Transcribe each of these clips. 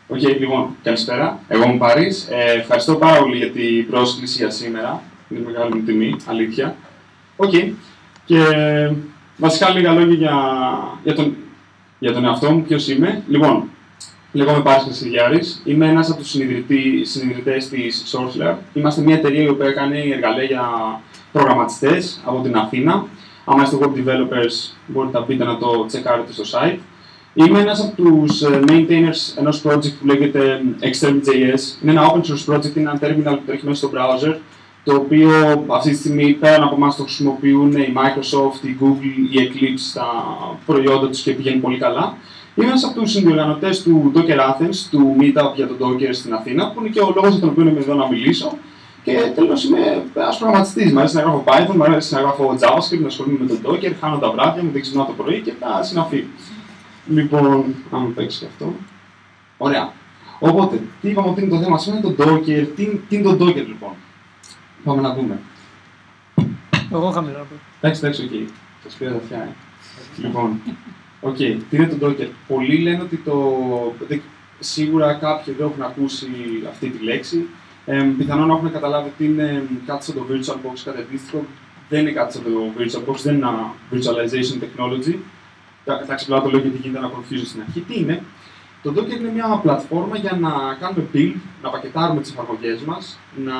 Οκ, λοιπόν, καλησπέρα. Εγώ είμαι ο Πάρης. Ευχαριστώ πάρα πολύ για την πρόσκληση για σήμερα. Είναι μεγάλη μου τιμή, αλήθεια. Οκ. Και βασικά λίγα λόγια για τον εαυτό μου, ποιος είμαι. Λοιπόν, λέγομαι Πάρης Χρυσιδιάρης. Είμαι ένας από τους συνειδητές της Sourcelab. Είμαστε μια εταιρεία η οποία κάνει εργαλεία για προγραμματιστές από την Αθήνα. Άμα είστε web developers, μπορείτε να μπείτε να το τσεκάρετε στο site. Είμαι ένας από τους maintainers ενός project που λέγεται Extreme.js. Είναι ένα open source project, είναι ένα terminal που τρέχει μέσα στο browser, το οποίο αυτή τη στιγμή πέραν από εμάς το χρησιμοποιούν η Microsoft, η Google, η Eclipse στα προϊόντα τους και πηγαίνει πολύ καλά. Είμαι ένας από τους συνδιοργανωτές του Docker Athens, του Meetup για τον Docker στην Αθήνα, που είναι και ο λόγος για τον οποίο είμαι εδώ να μιλήσω. Και τέλος είμαι ένας προγραμματιστής. Μ' αρέσει να γράφω Python, μ' αρέσει να γράφω JavaScript, να ασχολούμαι με τον Docker, χάνω τα βράδια μου, δεν ξυπνάω το πρωί και τα συναφή. Λοιπόν, αν μου παίξει και αυτό. Ωραία. Οπότε, τι είπαμε ότι είναι το θέμα σήμερα, το Docker. Τι είναι το Docker, λοιπόν. Πάμε να δούμε. Εγώ χαμηλά. Εντάξει, οκ. Σας πήρα τα αυτιά, Λοιπόν, οκ. Τι είναι το Docker. Πολλοί λένε ότι σίγουρα κάποιοι δεν έχουν ακούσει αυτή τη λέξη. Πιθανόν να έχουν καταλάβει ότι είναι κάτι σαν το VirtualBox, κάτι αντίστοιχο. Δεν είναι κάτι σαν το VirtualBox, δεν είναι ένα virtualization technology. Εντάξει, απλά το λέω γιατί γίνεται ένα confusion στην αρχή. Τι είναι? Το Docker είναι μια πλατφόρμα για να κάνουμε build, να πακετάρουμε τις εφαρμογές μας, να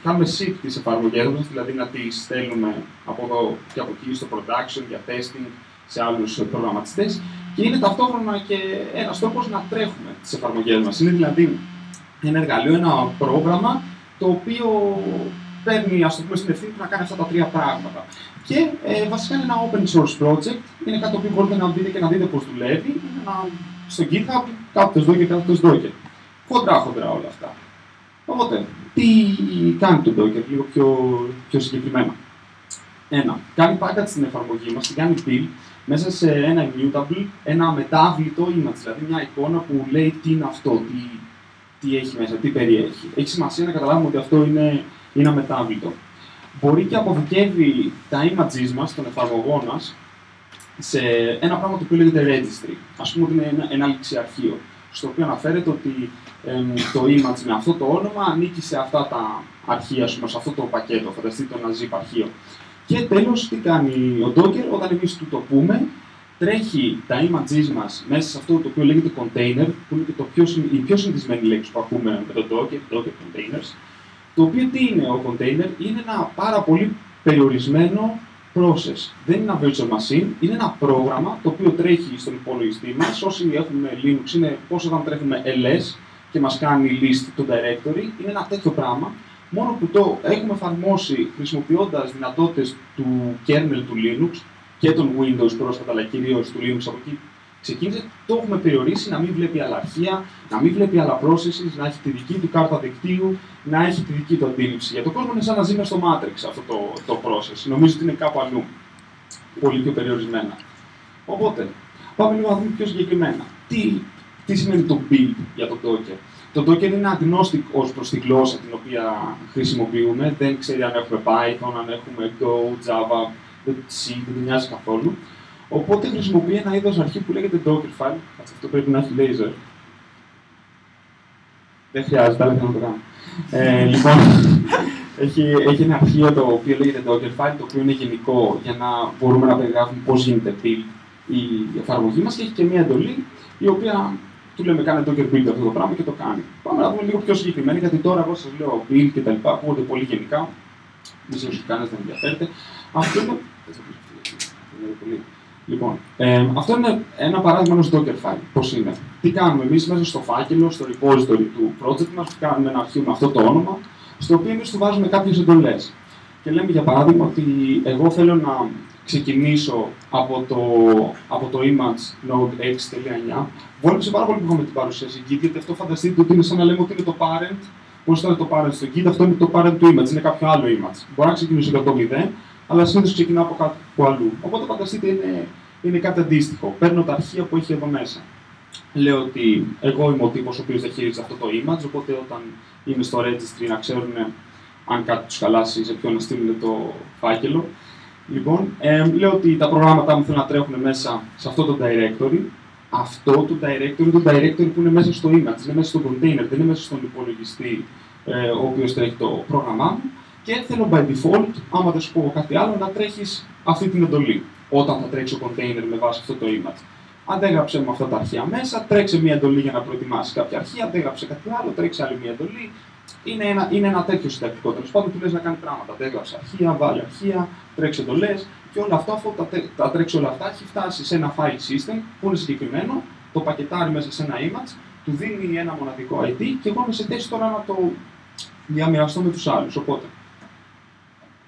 κάνουμε ship τις εφαρμογές μας, δηλαδή να τις στέλνουμε από εδώ και από εκεί στο production για testing σε άλλους προγραμματιστές. Και είναι ταυτόχρονα και ένας τρόπος να τρέχουμε τις εφαρμογές μας. Είναι δηλαδή ένα εργαλείο, ένα πρόγραμμα το οποίο παίρνει, ας το πούμε, στην ευθύνη του να κάνει αυτά τα τρία πράγματα. Και βασικά είναι ένα open source project, είναι κάτι που μπορείτε να μπείτε και να δείτε πώς δουλεύει. Είναι στο GitHub, κάποιος Docker, κάποιος Docker. Χοντρά όλα αυτά. Οπότε, τι κάνει το Docker, λίγο πιο συγκεκριμένα. Κάνει package στην εφαρμογή μας, την κάνει build μέσα σε ένα immutable, ένα μετάβλητο image, δηλαδή μια εικόνα που λέει τι είναι αυτό, τι έχει μέσα, τι περιέχει. Έχει σημασία να καταλάβουμε ότι αυτό είναι αμετάβλητο. Μπορεί και αποδικεύει τα images μας, των εφαρμογών μας, σε ένα πράγμα το οποίο λέγεται registry. Ας πούμε ότι είναι ένα ληξιαρχείο, στο οποίο αναφέρεται ότι το image με αυτό το όνομα ανήκει σε αυτά τα αρχεία, σε αυτό το πακέτο, φανταστείτε ένα zip αρχείο. Και τέλος, τι κάνει ο Docker, όταν εμείς του το πούμε, τρέχει τα images μας μέσα σε αυτό το οποίο λέγεται container, που είναι και η πιο συνηθισμένη λέξη που ακούμε με το Docker containers. Το οποίο τι είναι ο container? Είναι ένα πάρα πολύ περιορισμένο process. Δεν είναι ένα virtual machine, είναι ένα πρόγραμμα το οποίο τρέχει στον υπολογιστή μας. Όσοι έχουμε Linux, είναι πώς όταν τρέχουμε ls και μας κάνει list το directory. Είναι ένα τέτοιο πράγμα, μόνο που το έχουμε εφαρμόσει χρησιμοποιώντας δυνατότητες του kernel του Linux και των Windows πρόσφατα, αλλά κυρίως του Linux από εκεί ξεκίνησε. Το έχουμε περιορίσει να μην βλέπει άλλα αρχεία, να μην βλέπει άλλα processes, να έχει τη δική του κάρτα δικτύου, να έχει τη δική του αντίληψη. Για τον κόσμο είναι σαν να ζει μες στο Matrix αυτό το process. Νομίζω ότι είναι κάπου αλλού. Πολύ πιο περιορισμένα. Οπότε, πάμε λίγο να δούμε πιο συγκεκριμένα. Τι σημαίνει το build για το Docker? Το Docker είναι agnostic ως προς τη γλώσσα την οποία χρησιμοποιούμε. Δεν ξέρει αν έχουμε Python, αν έχουμε Go, Java, C, δεν την νοιάζει καθόλου. Οπότε χρησιμοποιεί ένα είδος αρχή που λέγεται Dockerfile. Αυτό πρέπει να έχει laser. Δεν χρειάζεται, αλλά θέλω να το κάνω. Λοιπόν, έχει ένα αρχείο το οποίο λέγεται Dockerfile, το οποίο είναι γενικό για να μπορούμε να περιγράφουμε πώς γίνεται build η εφαρμογή μας και έχει και μια εντολή η οποία του λέμε κάνε Docker build αυτό το πράγμα και το κάνει. Πάμε να δούμε λίγο πιο συγκεκριμένα, γιατί τώρα εγώ σας λέω build και τα λοιπά, ακούγονται πολύ γενικά. Δεν ξέρω ότι κανένας δεν ενδιαφέρεται. Αυτό είναι. Λοιπόν, αυτό είναι ένα παράδειγμα ενός Dockerfile. Πώς είναι? Τι κάνουμε εμείς μέσα στο φάκελο, στο repository του project μας, κάνουμε ένα αρχείο με αυτό το όνομα, στο οποίο εμείς του βάζουμε κάποιες εντολές. Και λέμε για παράδειγμα ότι εγώ θέλω να ξεκινήσω από το image node x.9. Βόλεψε πάρα πολύ που είχαμε την παρουσίαση Git, γιατί αυτό φανταστείτε ότι είναι σαν να λέμε ότι είναι το parent. Πώς ήταν το parent στο Git, αυτό είναι το parent του image, είναι κάποιο άλλο image. Μπορεί να ξεκινήσω από το 0, αλλά συνήθως ξεκινάω από κάπου αλλού. Οπότε φανταστείτε είναι κάτι αντίστοιχο. Παίρνω τα αρχεία που έχει εδώ μέσα. Λέω ότι εγώ είμαι ο τύπος ο οποίος διαχειρίζεται αυτό το image, οπότε όταν είμαι στο registry να ξέρουν αν κάτι τους χαλάσει, σε ποιον να στείλουν το φάκελο. Λοιπόν, λέω ότι τα προγράμματά μου θέλουν να τρέχουν μέσα σε αυτό το directory αυτό το directory που είναι μέσα στο image, είναι μέσα στο container, δεν είναι μέσα στον υπολογιστή ο οποίος τρέχει το πρόγραμμά μου και θέλω by default, άμα δεν σου πω κάτι άλλο, να τρέχεις αυτή την εντολή όταν θα τρέξει ο container με βάση αυτό το image. Αντέγραψε μου αυτά τα αρχεία μέσα, τρέξε μια εντολή για να προετοιμάσει κάποια αρχεία, αντέγραψε κάτι άλλο, τρέξει άλλη μια εντολή. Είναι ένα τέτοιο συντακτικό. Τέλος πάντων, του λες να κάνει πράγματα. Αντέγραψε αρχεία, βάλει αρχεία, τρέξει εντολές και όλα αυτά, αφού τα τρέξει όλα αυτά, έχει φτάσει σε ένα file system που είναι συγκεκριμένο, το πακετάρει μέσα σε ένα image, του δίνει ένα μοναδικό ID και εγώ είμαι σε θέση τώρα να το διαμοιραστώ με τους άλλους. Οπότε,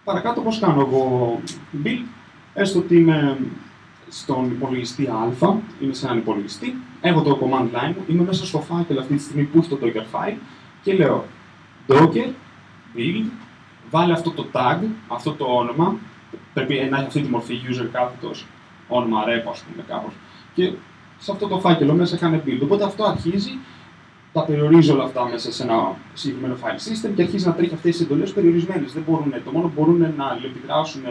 παρακάτω πώς κάνω εγώ build, έστω ότι είμαι στον υπολογιστή Α, είμαι σε έναν υπολογιστή, έχω το command line μου, είμαι μέσα στο φάκελο αυτή τη στιγμή που έχει το Docker file και λέω Docker, build, βάλε αυτό το tag, αυτό το όνομα, πρέπει να έχει αυτή τη μορφή user κάθετος, όνομα rep, ας πούμε, κάπως. Και σε αυτό το φάκελο μέσα κάνει build. Οπότε αυτό αρχίζει, τα περιορίζει όλα αυτά μέσα σε ένα συγκεκριμένο file system και αρχίζει να τρέχει αυτές τις εντολές περιορισμένες. Το μόνο που μπορούν να αλληλεπιδράσουν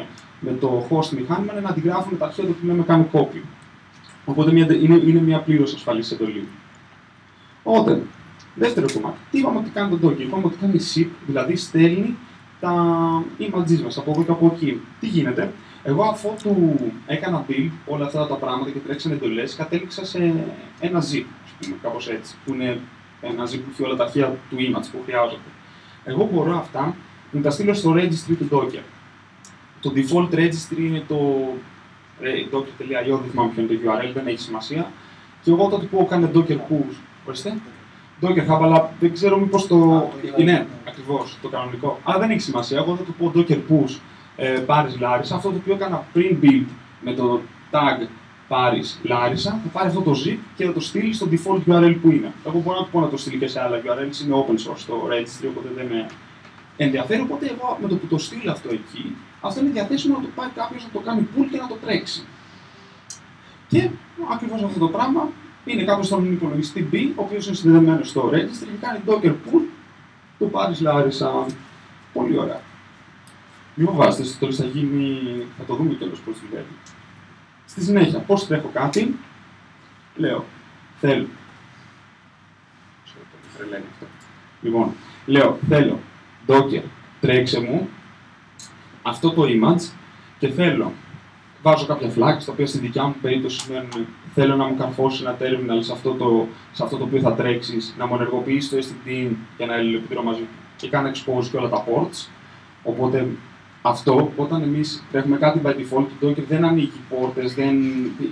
με το host μηχάνημα είναι να αντιγράφουν τα αρχεία του που λέμε κάνει copy. Οπότε είναι μια πλήρως ασφαλής εντολή. Οπότε, δεύτερο κομμάτι. Τι είπαμε ότι κάνει το Docker? Είπαμε ότι κάνει ship, δηλαδή στέλνει τα images μας από εδώ και από εκεί. Τι γίνεται? Εγώ αφού του έκανα build όλα αυτά τα πράγματα και τρέξαν εντολές, κατέληξα σε ένα zip, ας πούμε, κάπως έτσι, που είναι ένα zip που έχει όλα τα αρχεία του image που χρειάζονται. Εγώ μπορώ αυτά να τα στείλω στο registry του Docker. Το default registry είναι το docker.io, δεν θυμάμαι ποιο είναι το URL, δεν έχει σημασία. Και εγώ τότε που κάνω Docker push, ορίστε, Docker Hub, αλλά δεν ξέρω μήπως το... Είναι ακριβώς το κανονικό. Αλλά δεν έχει σημασία. Εγώ θα του πω Docker push Paris Larissa. Αυτό το οποίο έκανα πριν build με το tag Paris Larissa, θα πάρει αυτό το zip και θα το στείλει στο default URL που είναι. Εγώ μπορώ να του πω να το στείλει και σε άλλα URLs, είναι open source το registry, οπότε δεν με ενδιαφέρει. Οπότε εγώ με το που το στείλω αυτό εκεί, αυτό είναι διαθέσιμο να το πάρει κάποιος να το κάνει pull και να το τρέξει. Και ακριβώς αυτό το πράγμα είναι κάποιος στον υπολογιστή B, ο οποίος είναι συνδεδεμένος στο registry και κάνει Docker pull του Paris Larissa. Πολύ ωραία. Λοιπόν, βάστε, τώρα θα το δούμε κιόλας πώς δουλεύει. Στη συνέχεια, πώς τρέχω κάτι, λέω, θέλω. Λοιπόν, λέω, θέλω Docker, τρέξε μου αυτό το image και θέλω, βάζω κάποια flags, τα οποία στη δικιά μου περίπτωση σημαίνουν θέλω να μου καρφώσει ένα terminal σε αυτό το οποίο θα τρέξεις, να μου ενεργοποιήσει το STD για να αλληλεπιδρώ μαζί και κάνω expose και όλα τα ports. Οπότε αυτό, όταν εμείς τρέχουμε κάτι by default, το Docker δεν ανοίγει πόρτες,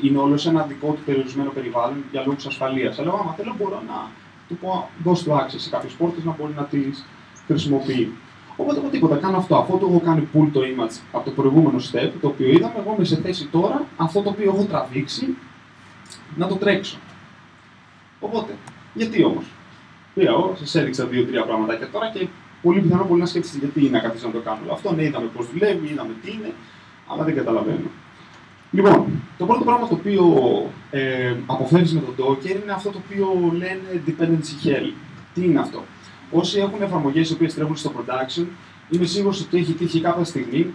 είναι όλο σε ένα δικό του περιορισμένο περιβάλλον για λόγους ασφαλείας. Αλλά άμα θέλω μπορώ να του πω δώσ' του access σε κάποιες πόρτες να μπορεί να τις χρησιμοποιεί. Οπότε εγώ τίποτα, κάνω αυτό. Αφού το έχω κάνει pull το image από το προηγούμενο step, το οποίο είδαμε, εγώ είμαι σε θέση τώρα αυτό το οποίο έχω τραβήξει να το τρέξω. Οπότε, γιατί όμως? Πήγα εγώ, σας έδειξα 2-3 πραγματάκια τώρα και πολύ πιθανό μπορεί να σκέφτεστε γιατί να καθίσω να το κάνω όλο αυτό. Ναι, είδαμε πώς δουλεύει, είδαμε τι είναι, αλλά δεν καταλαβαίνω. Λοιπόν, το πρώτο πράγμα το οποίο αποφεύγεις με το Docker είναι αυτό το οποίο λένε dependency hell. Τι είναι αυτό? Όσοι έχουν εφαρμογές οι οποίες τρέχουν στο production, είμαι σίγουρος ότι έχει τύχει κάποια στιγμή,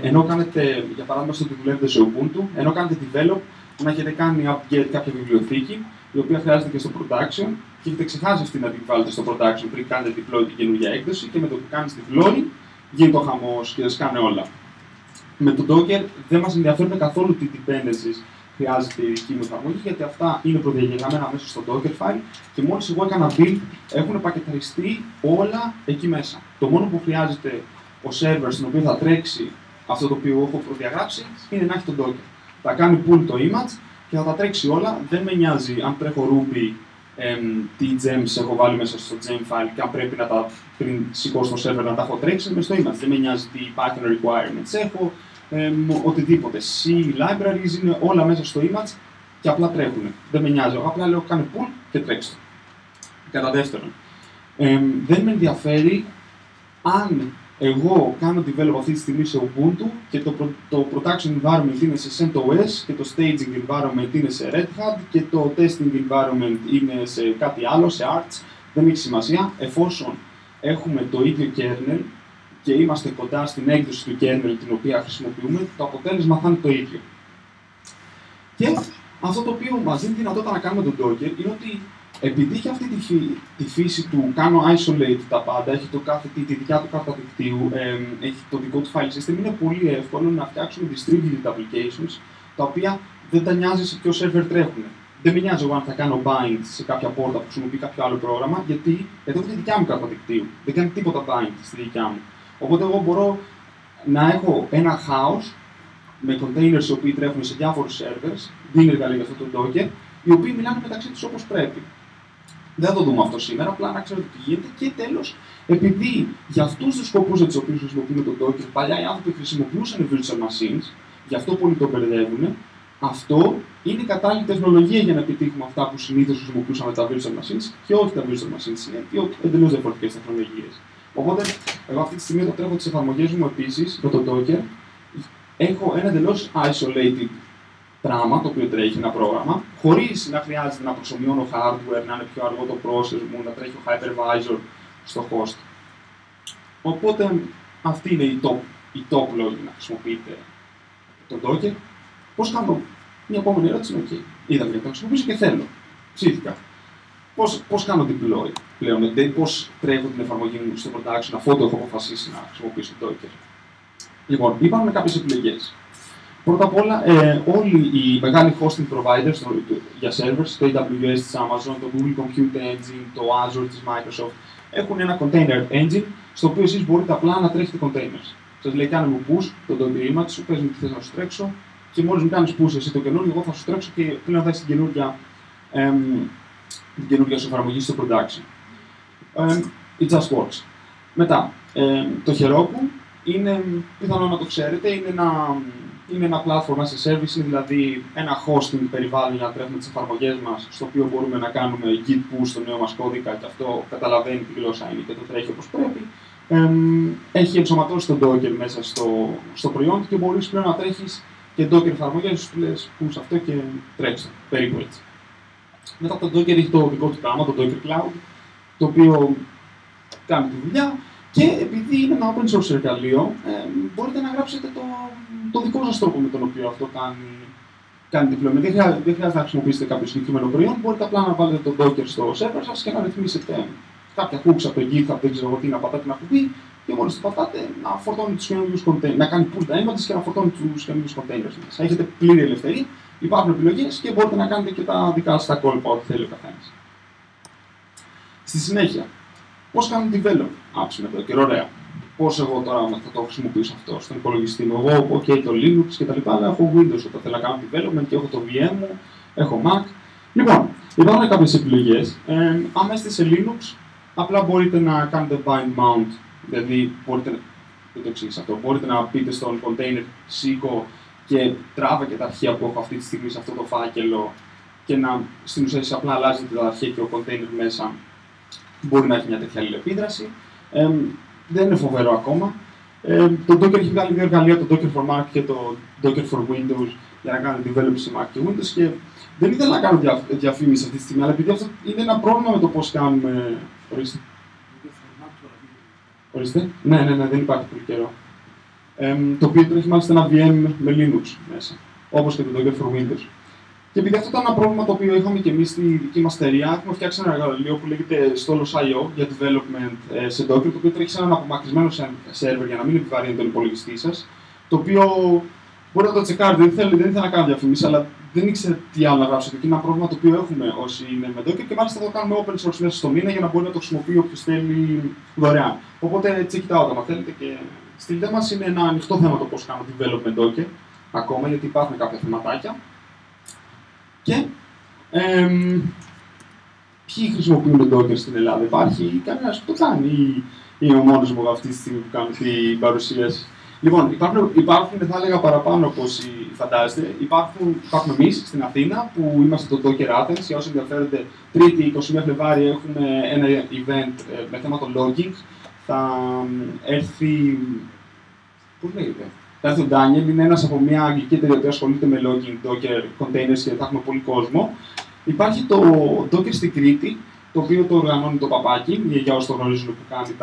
ενώ κάνετε, για παράδειγμα, στο ότι δουλεύετε σε Ubuntu, ενώ κάνετε develop, να έχετε κάνει upgrade κάποια βιβλιοθήκη, η οποία χρειάζεται και στο production, και έχετε ξεχάσει αυτή να την βάλετε στο production πριν κάνετε deploy την καινούργια έκδοση, και με το που κάνεις deploy, γίνεται ο χαμός και δεν σκάνε όλα. Με το Docker δεν μας ενδιαφέρουν καθόλου τι dependencies χρειάζεται η δική μου εφαρμογή, γιατί αυτά είναι προδιαγεγραμμένα μέσα στο Docker file και μόλις εγώ έκανα build έχουν πακεταριστεί όλα εκεί μέσα. Το μόνο που χρειάζεται ο server στον οποίο θα τρέξει αυτό το οποίο έχω προδιαγράψει είναι να έχει το Docker. Θα κάνει pull το image και θα τα τρέξει όλα. Δεν με νοιάζει αν τρέχω Ruby, τι gems έχω βάλει μέσα στο gem file και αν πρέπει να τα πριν σηκώσω στο server να τα έχω τρέξει μέσα στο image. Δεν με νοιάζει τι Python requirements έχω. Οτιδήποτε. C libraries είναι όλα μέσα στο image και απλά τρέχουν. Δεν με νοιάζει. Απλά λέω κάνε pull και τρέξτε. Κατά δεύτερον, δεν με ενδιαφέρει αν εγώ κάνω develop αυτή τη στιγμή σε Ubuntu και το production environment είναι σε CentOS και το staging environment είναι σε Red Hat και το testing environment είναι σε κάτι άλλο, σε Arch. Δεν έχει σημασία, εφόσον έχουμε το ίδιο kernel και είμαστε κοντά στην έκδοση του kernel την οποία χρησιμοποιούμε, το αποτέλεσμα θα είναι το ίδιο. Και Αυτό το οποίο μας δίνει δυνατότητα να κάνουμε τον Docker είναι ότι επειδή έχει αυτή τη φύση του κάνω isolate τα πάντα, έχει τη δικιά του κάρτα δικτύου, έχει το δικό του file system, είναι πολύ εύκολο να φτιάξουμε distributed applications τα οποία δεν τα νοιάζει σε ποιο server τρέχουν. Δεν με νοιάζει εγώ αν θα κάνω bind σε κάποια πόρτα που χρησιμοποιεί κάποιο άλλο πρόγραμμα, γιατί έχω τη δικιά μου κάρτα δικτύου. Δεν κάνει τίποτα bind στη δικιά μου. Οπότε εγώ μπορώ να έχω ένα house με containers οι οποίοι τρέχουν σε διάφορους servers, δίνει εργαλεία για αυτό το Docker, οι οποίοι μιλάνε μεταξύ τους όπως πρέπει. Δεν θα το δούμε αυτό σήμερα, απλά να ξέρετε τι γίνεται. Και τέλος, επειδή για αυτούς τους σκοπούς για τους οποίους χρησιμοποιούμε το Docker, παλιά οι άνθρωποι χρησιμοποιούσαν virtual machines, γι' αυτό πολλοί το μπερδεύουν, αυτό είναι η κατάλληλη τεχνολογία για να επιτύχουμε αυτά που συνήθως χρησιμοποιούσαμε τα virtual machines και όχι τα virtual machines. Είναι δύο εντελώς διαφορετικές τεχνολογίες. Οπότε, εγώ αυτή τη στιγμή όταν τρέχω τις εφαρμογές μου επίσης με το Docker, έχω ένα εντελώς isolated πράγμα το οποίο τρέχει ένα πρόγραμμα, χωρίς να χρειάζεται να προσομοιώνω hardware, να είναι πιο αργό το process μου, να τρέχει ο hypervisor στο host. Οπότε, αυτή είναι η top λόγη να χρησιμοποιείτε το Docker. Πώς κάνω, μια επόμενη ερώτηση είναι OK. Είδαμε γιατί το χρησιμοποιήσω και θέλω. Ψήθηκα. Πώς κάνω deploy πλέον, πώς τρέχω την εφαρμογή μου στο production αφού το έχω αποφασίσει να χρησιμοποιήσω το Docker. Λοιπόν, υπάρχουν κάποιες επιλογές. Πρώτα απ' όλα, όλοι οι μεγάλοι hosting providers για servers, το AWS της Amazon, το Google Compute Engine, το Azure της Microsoft, έχουν ένα container engine, στο οποίο εσείς μπορείτε απλά να τρέχετε containers. Σας λέει, κάνε μου push το Docker image σου, πες μου τι θες να σου τρέξω, και μόλις μου κάνεις push εσύ το καινούργιο, εγώ θα σου τρέξω και πλέον θα έχεις την καινούργια σου εφαρμογή στο production. It just works. Μετά, το Heroku είναι, πιθανό να το ξέρετε, είναι ένα platform as a service, είναι δηλαδή ένα hosting περιβάλλον για να τρέχουμε τις εφαρμογές μας, στο οποίο μπορούμε να κάνουμε git push στο νέο μας κώδικα και αυτό καταλαβαίνει τι γλώσσα είναι και το τρέχει όπως πρέπει. Έχει ενσωματώσει το Docker μέσα στο προϊόν και μπορείς πλέον να τρέχεις και Docker εφαρμογές, σου λες push αυτό και τρέξτε, περίπου έτσι. Μετά το Docker έχει το δικό του πράγμα, το Docker Cloud, το οποίο κάνει τη δουλειά. Και επειδή είναι ένα open source εργαλείο, μπορείτε να γράψετε το δικό σας τρόπο με τον οποίο αυτό κάνει deployment. Δεν χρειάζεται να χρησιμοποιήσετε κάποιο συγκεκριμένο προϊόν, μπορείτε απλά να βάλετε το Docker στο server σας και να ρυθμίσετε κάποια hooks από το GitHub, δεν ξέρω τι, να πατάτε ένα κουμπί και μόλις το πατάτε να φορτώνει τους καινούριους containers, να κάνει pull τα images και να φορτώνει τους καινούριους containers μέσα. Έχετε πλήρη ελευθερία, υπάρχουν επιλογές και μπορείτε να κάνετε και τα δικά σας τα κόλπα, ό,τι θέλει ο καθένας. Στη συνέχεια, πώς κάνω develop apps με το Docker, ωραία. Πώς εγώ τώρα θα το χρησιμοποιήσω αυτό στον υπολογιστή μου. Εγώ, OK, το Linux κτλ. Αλλά έχω Windows όταν θέλω να κάνω development και έχω το VM μου, έχω Mac. Λοιπόν, υπάρχουν κάποιες επιλογές. Αν είστε σε Linux, απλά μπορείτε να κάνετε bind mount. Δηλαδή, δεν το εξήγησα αυτό. Μπορείτε να πείτε στον container σήκω και τράβα και τα αρχεία που έχω αυτή τη στιγμή σε αυτό το φάκελο και στην ουσία απλά αλλάζετε τα αρχεία και ο container μέσα μπορεί να έχει μια τέτοια αλληλεπίδραση. Δεν είναι φοβερό ακόμα. Το Docker έχει βγάλει δύο εργαλεία, το Docker for Mac και το Docker for Windows, για να κάνετε develop σε Mac και Windows. Και δεν ήθελα να κάνω διαφήμιση αυτή τη στιγμή, αλλά επειδή αυτό είναι ένα πρόβλημα με το πώς κάνουμε. Ορίστε. Ναι, δεν υπάρχει πολύ καιρό. Το οποίο τρέχει μάλιστα ένα VM με Linux μέσα, όπως και το Docker for Windows. Και επειδή αυτό ήταν ένα πρόβλημα το οποίο είχαμε και εμείς στη δική μας εταιρεία, έχουμε φτιάξει ένα εργαλείο που λέγεται Stolos.io για development σε Docker, το οποίο τρέχει σε έναν απομακρυσμένο server για να μην επιβαρύνει τον υπολογιστή σας. Το οποίο μπορείτε να το τσεκάρετε, δεν ήθελα να κάνω διαφήμιση, αλλά δεν ήξερα τι άλλο να γράψω. Και είναι ένα πρόβλημα το οποίο έχουμε όσοι είναι με Docker και μάλιστα το κάνουμε open source μέσα στο μήνα για να μπορεί να το χρησιμοποιεί όποιος θέλει δωρεάν. Οπότε check it out άμα θέλετε και στείλτε μας. Είναι ένα ανοιχτό θέμα το πώς κάνω development Docker ακόμα, γιατί υπάρχουν κάποια θεματάκια. Και ποιοι χρησιμοποιούν το Docker στην Ελλάδα, υπάρχει κανένας που το κάνει ή είναι ο μόνος μου αυτή τη στιγμή που κάνω την παρουσίαση? Λοιπόν, υπάρχουν θα έλεγα παραπάνω από όσοι φαντάζεστε. Υπάρχουμε εμείς στην Αθήνα που είμαστε το Docker Athens. Για όσοι ενδιαφέρονται, 3η 21 Φλεβάρι έχουμε ένα event με θέμα το logging. Θα έρθει. Πώς λέγεται? Θα έρθει ο Ντάνιελ, είναι ένας από μια αγγλική εταιρεία που ασχολείται με logging, Docker, containers και θα έχουμε πολύ κόσμο. Υπάρχει το Docker στην Κρήτη, το οποίο το οργανώνει το παπάκι, για όσοι το γνωρίζουν που κάνει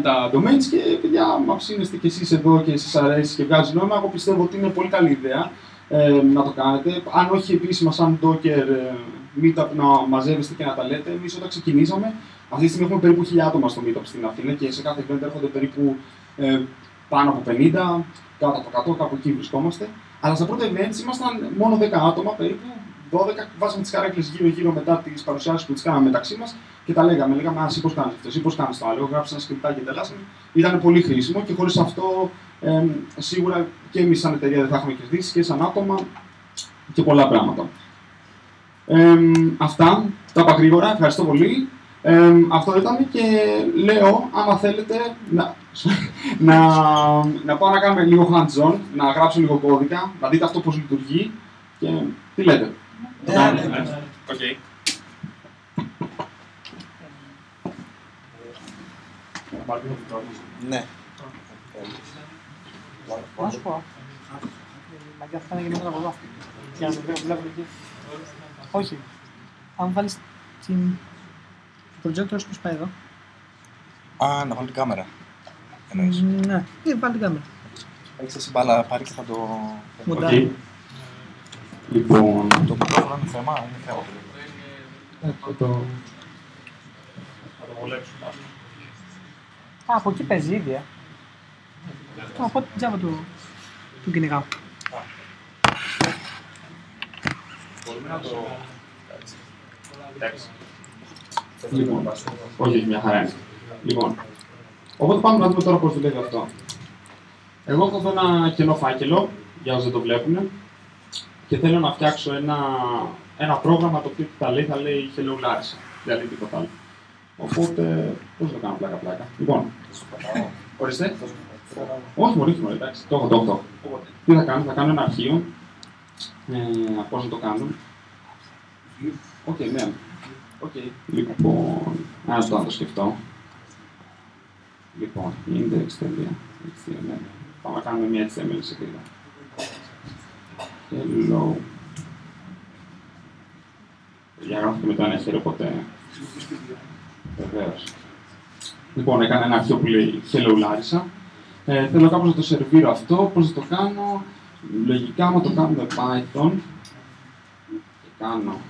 τα domains και παιδιά, μα ψήνεστε κι εσείς εδώ και σας αρέσει και βγάζει νόημα. Εγώ πιστεύω ότι είναι πολύ καλή ιδέα. να το κάνετε. Αν όχι επίσημα, σαν Docker meetup να μαζεύεστε και να τα λέτε. Εμείς όταν ξεκινήσαμε, αυτή τη στιγμή έχουμε περίπου 1.000 άτομα στο meetup στην Αθήνα και σε κάθε event έρχονται περίπου πάνω από 50, κάτω από 100, κάπου εκεί βρισκόμαστε. Αλλά στα πρώτα events ήμασταν μόνο 10 άτομα, περίπου 12. Βάζαμε τις καρέκλες γύρω-γύρω μετά τις παρουσιάσεις που τις κάναμε μεταξύ μας και τα λέγαμε. Λέγαμε, εσύ πώς κάνεις αυτό, εσύ πώς κάνεις το άλλο. Γράψαμε ένα σκεπτάκι και τελάσαμε. Ήταν πολύ χρήσιμο και χωρίς αυτό σίγουρα και εμείς σαν εταιρεία δεν θα έχουμε κερδίσει και σαν άτομα και πολλά πράγματα. Αυτά, τα είπα γρήγορα, ευχαριστώ πολύ. Αυτό ήταν και λέω, άμα θέλετε, να πάω να κάνουμε λίγο hands-on, να γράψω λίγο κώδικα, να δείτε αυτό πώς λειτουργεί και τι λέτε. Okay. Ναι. Να σου πω. Μαγκιά θα είναι και μετά από εδώ. Για να το βλέπω εκεί. Όχι. Αν βάλεις την projector πώς πάει εδώ. Α, να βάλω την κάμερα. Εννοείς. Ναι, βάλει την κάμερα. Έχεις εσύ μπάλα πάρει και θα το... Μοντάρι. Λοιπόν, Το μικρόφωνο είναι θέμα, είναι θέμα. Θα το βολέψουμε. Α, από εκεί παίζει ήδη, οπότε τζάβα του κυνηγάω. Μπορούμε να το... Εντάξει. Λοιπόν, όχι, μια χαρά είναι. Λοιπόν, οπότε πάμε να δούμε τώρα πώς δουλεύει αυτό. Εγώ έχω εδώ ένα κενό φάκελο, για όσοι δεν το βλέπουν, και θέλω να φτιάξω ένα πρόγραμμα το οποίο θα λέει Hello Larissa, δεν λέει τίποτα άλλο. Οπότε, πώς θα το κάνω πλάκα-πλάκα. Λοιπόν, ορίστε. Όχι, μωρή, εντάξει, το έχω. Τι θα κάνω, θα κάνω ένα αρχείο. Πώς να το κάνω. Οκ, ναι. Λοιπόν, ας το σκεφτώ. Λοιπόν, index.html. Πάμε να κάνουμε μια HTML σελίδα. Hello. Διαγράφω και μετά ένα χέρι, οπότε... Βεβαίως. Λοιπόν, έκανα ένα αρχείο που λέει Hello Larissa. Θέλω κάπως να το σερβίρω αυτό. Πώς θα το κάνω. Λογικά, άμα το κάνω με Python, και κάνω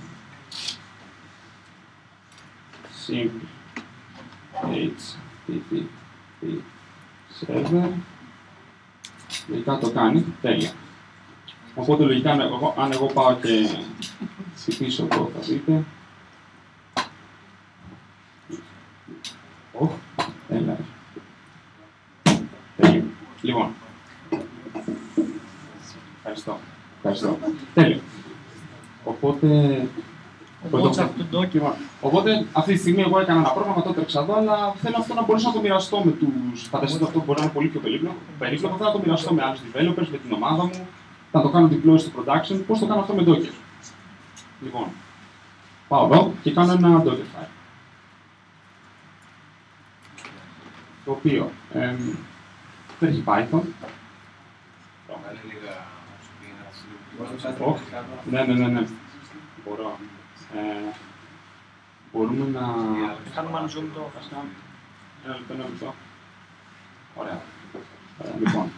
simple http server, λογικά το κάνει, τέλεια. Οπότε λογικά αν εγώ πάω και χτυπήσω εδώ, θα δείτε. Έλα. Τέλεια. Λοιπόν. Ευχαριστώ. Τέλεια. Οπότε αυτή τη στιγμή εγώ έκανα ένα πρόγραμμα, το έτρεξα εδώ, αλλά θέλω αυτό να μπορέσω να το μοιραστώ με τους. Φανταστείτε αυτό μπορεί να είναι πολύ πιο περίπλοκο. Θέλω να το μοιραστώ με άλλους developers, με την ομάδα μου, να το κάνω deploy στο production. Πώς το κάνω αυτό με Docker. Λοιπόν, πάω εδώ και κάνω ένα Docker file. Το οποίο τρέχει Python. Ναι. Μπορώ. Μπορούμε να... Κάνουμε ένα zoom το... Ένα λεπτό. Ωραία. Λοιπόν.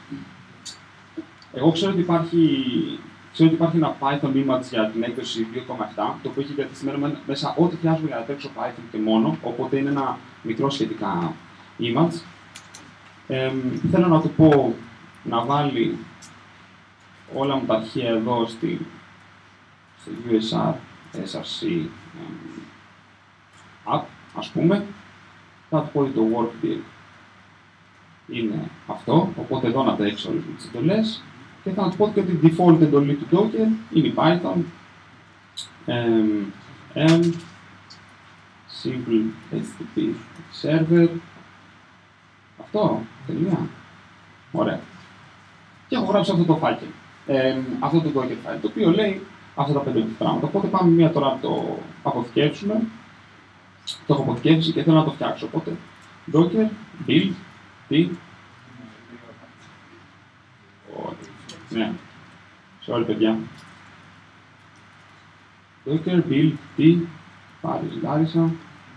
Εγώ ξέρω ότι υπάρχει ένα Python image για την έκδοση 2.7, το οποίο έχει εγκατεστημένο μέσα ό,τι χρειάζομαι για να τρέξω Python και μόνο, οπότε είναι ένα μικρό σχετικά image. Θέλω να του πω να βάλει όλα μου τα αρχεία εδώ στο USR, SRC app, ας πούμε. Θα του πω ότι το workdir είναι αυτό, οπότε εδώ να τρέξει όλες τις εντολές. Και θα του πω και ότι η default εντολή του Docker είναι η Python simple http server. Αυτό, τελεία. Ωραία. Και έχω γράψει αυτό το φάκελο. Αυτό το Docker file, το οποίο λέει αυτά τα 5 πράγματα. Οπότε πάμε μία τώρα να το αποθηκεύσουμε. Το έχω αποθηκεύσει και θέλω να το φτιάξω. Οπότε Docker, build, τι. Ναι. Sorry, παιδιά. Docker, build, τι. Πάρεις, Larissa.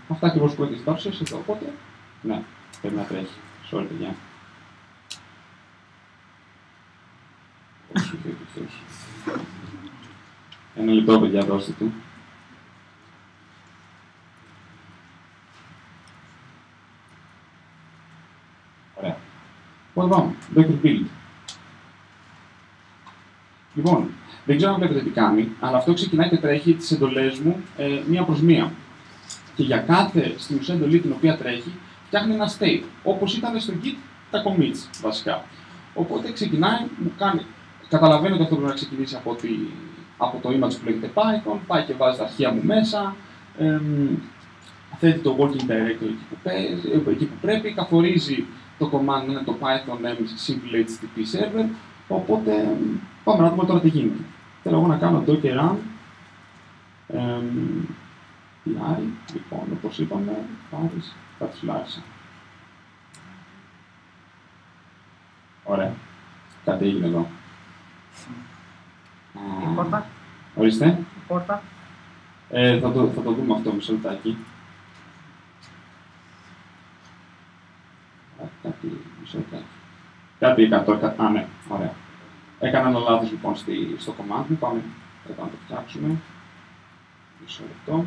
Αυτά ακριβώς που έχεις δώσει εδώ. Οπότε, ναι, πρέπει να τρέχει. Sorry, παιδιά. Ένα λεπτό, παιδιά, δώστε του. Ωραία. Οπότε πάμε. Docker build. Λοιπόν, δεν ξέρω αν βλέπετε τι κάνει, αλλά αυτό ξεκινάει και τρέχει τις εντολές μου μία προς μία. Και για κάθε στην ουσία εντολή την οποία τρέχει, φτιάχνει ένα state, όπως ήταν στο Git τα commits βασικά. Οπότε ξεκινάει, μου κάνει, καταλαβαίνω ότι αυτό πρέπει να ξεκινήσει από το image που λέγεται Python, πάει και βάζει τα αρχεία μου μέσα, θέτει το working directory εκεί που πρέπει, καθορίζει το command είναι το Python simple HTTP server, οπότε πάμε να δούμε τώρα τι γίνεται. Θέλω εγώ να κάνω docker run PI, λοιπόν, όπως είπαμε, πάρεις, θα τους λάρισα. Ωραία. Κάτι έγινε εδώ. Η πόρτα. Ορίστε. Η πόρτα. Θα το δούμε αυτό μισό λεπτάκι. Μισό λεπτάκι. Κάτι 100. Α, ναι, ωραία. Έκανα ένα λάθος λοιπόν στο command μου. Πάμε να το φτιάξουμε. Μισό λεπτό.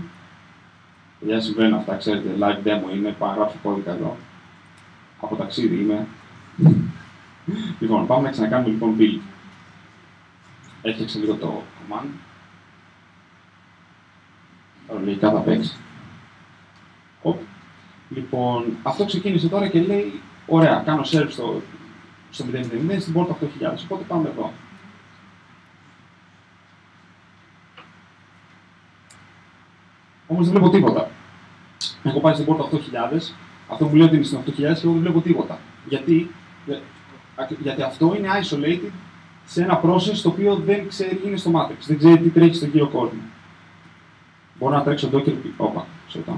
Παιδιά, συμβαίνουν αυτά, ξέρετε. Live demo είναι, πάω να γράψω κώδικα εδώ. Από ταξίδι είμαι. Λοιπόν, πάμε να ξανακάνουμε λοιπόν build. Έφτιαξε λίγο το command. Λογικά θα παίξει. Λοιπόν, αυτό ξεκίνησε τώρα και λέει, ωραία, κάνω serve στο 0.0 στην πόρτα 8000, οπότε πάμε εδώ. Όμως δεν βλέπω τίποτα. Έχω πάει στην πόρτα 8000, αυτό μου λέει ότι είναι στην 8000 και εγώ δεν βλέπω τίποτα. Γιατί αυτό είναι isolated σε ένα process το οποίο δεν ξέρει, είναι στο Matrix, δεν ξέρει τι τρέχει στον κύριο κόσμο. Μπορώ να τρέξω Docker PS. Όπα, σωστά.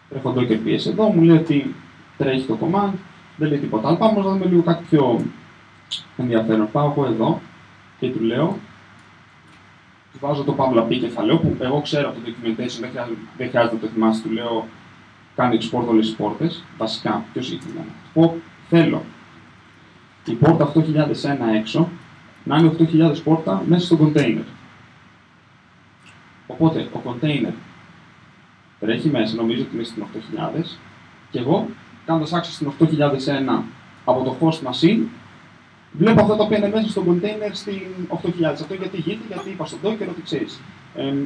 Τρέχω Docker PS εδώ, μου λέει ότι τρέχει το command, δεν λέει τίποτα. Αλλά πάμε να δούμε λίγο κάτι πιο ενδιαφέρον. Πάω εγώ εδώ και του λέω, του βάζω το Pavla P κεφαλαίο που εγώ ξέρω από το documentation, δεν χρειάζεται να το θυμάσαι, του λέω κάνει export όλες τις πόρτες, βασικά, πιο συγκεκριμένα. Θέλω η πόρτα 8001 έξω να είναι 8000 πόρτα μέσα στο container. Οπότε ο container τρέχει μέσα, νομίζω ότι είναι στην 8000 και εγώ κάνοντας access στην 8001 από το host machine βλέπω αυτά τα οποία είναι μέσα στο container στην 8000. Αυτό γιατί γίνεται, γιατί είπα στον Docker ότι ξέρεις,